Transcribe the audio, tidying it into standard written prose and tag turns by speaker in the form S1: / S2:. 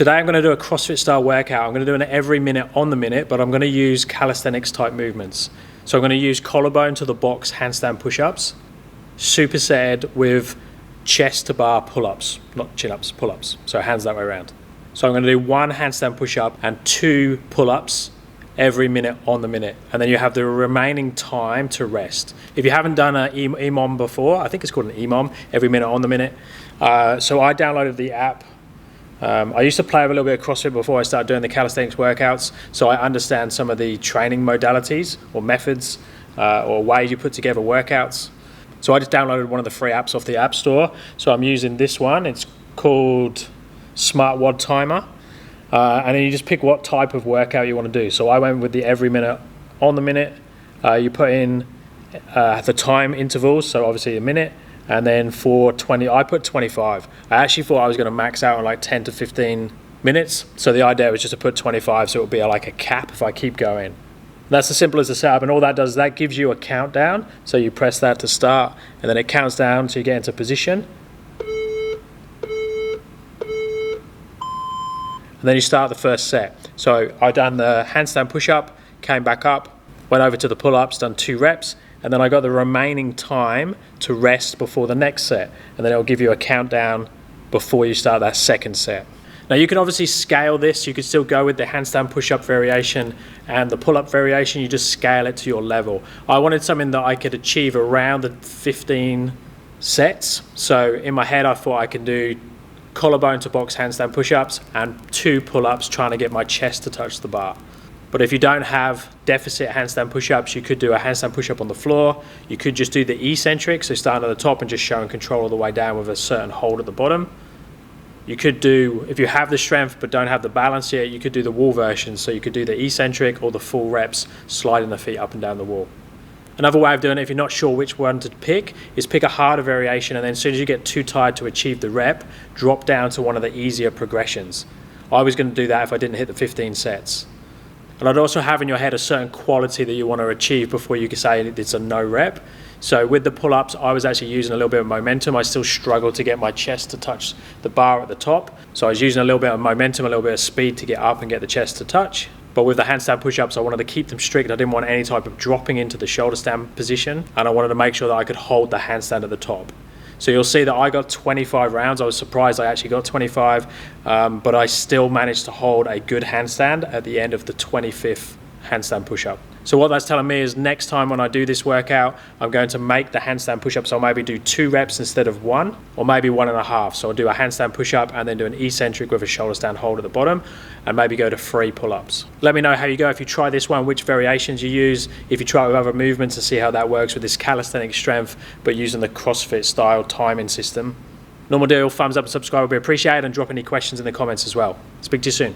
S1: Today I'm going to do a CrossFit style workout. I'm going to do an every minute on the minute, but I'm going to use calisthenics type movements. So I'm going to use collarbone to the box handstand push-ups, superset with chest to bar pull-ups, not chin-ups, pull-ups. So hands that way around. So I'm going to do 1 handstand push-up and 2 pull-ups every minute on the minute. And then you have the remaining time to rest. If you haven't done an EMOM before, I think it's called an EMOM, every minute on the minute. So I downloaded the app. I used to play with a little bit of CrossFit before I started doing the calisthenics workouts, so I understand some of the training modalities or methods or ways you put together workouts. So I just downloaded one of the free apps off the App Store. So I'm using this one. It's called Smart WOD Timer. And then you just pick what type of workout you want to do. So I went with the every minute on the minute. You put in the time intervals, so obviously a minute. And then for 20, I put 25. I actually thought I was going to max out on like 10 to 15 minutes. So the idea was just to put 25, so it would be like a cap if I keep going. That's as simple as the setup, and all that does is that gives you a countdown. So you press that to start, and then it counts down till you get into position. And then you start the first set. So I done the handstand push-up, came back up, went over to the pull-ups, done 2 reps, and then I got the remaining time to rest before the next set. And then it'll give you a countdown before you start that second set. Now you can obviously scale this. You could still go with the handstand push-up variation and the pull-up variation. You just scale it to your level. I wanted something that I could achieve around the 15 sets. So in my head, I thought I could do collarbone to box handstand push-ups and 2 pull-ups trying to get my chest to touch the bar. But if you don't have deficit handstand push-ups, you could do a handstand push-up on the floor. You could just do the eccentric, so starting at the top and just showing control all the way down with a certain hold at the bottom. You could do, if you have the strength but don't have the balance yet, you could do the wall version. So you could do the eccentric or the full reps, sliding the feet up and down the wall. Another way of doing it, if you're not sure which one to pick, is pick a harder variation, and then as soon as you get too tired to achieve the rep, drop down to one of the easier progressions. I was going to do that if I didn't hit the 15 sets. And I'd also have in your head a certain quality that you want to achieve before you can say it's a no rep. So with the pull-ups, I was actually using a little bit of momentum. I still struggled to get my chest to touch the bar at the top. So I was using a little bit of momentum, a little bit of speed to get up and get the chest to touch. But with the handstand push-ups, I wanted to keep them strict. I didn't want any type of dropping into the shoulder stand position. And I wanted to make sure that I could hold the handstand at the top. So you'll see that I got 25 rounds. I was surprised I actually got 25, but I still managed to hold a good handstand at the end of the 25th handstand push-up. So what that's telling me is next time when I do this workout, I'm going to make the handstand push-ups. I'll maybe do 2 reps instead of 1, or maybe 1.5. So I'll do a handstand push-up and then do an eccentric with a shoulder stand hold at the bottom, and maybe go to 3 pull-ups. Let me know how you go. If you try this one, which variations you use. If you try it with other movements, to see how that works with this calisthenic strength, but using the CrossFit style timing system. Normal deal, thumbs up and subscribe would be appreciated, and drop any questions in the comments as well. Speak to you soon.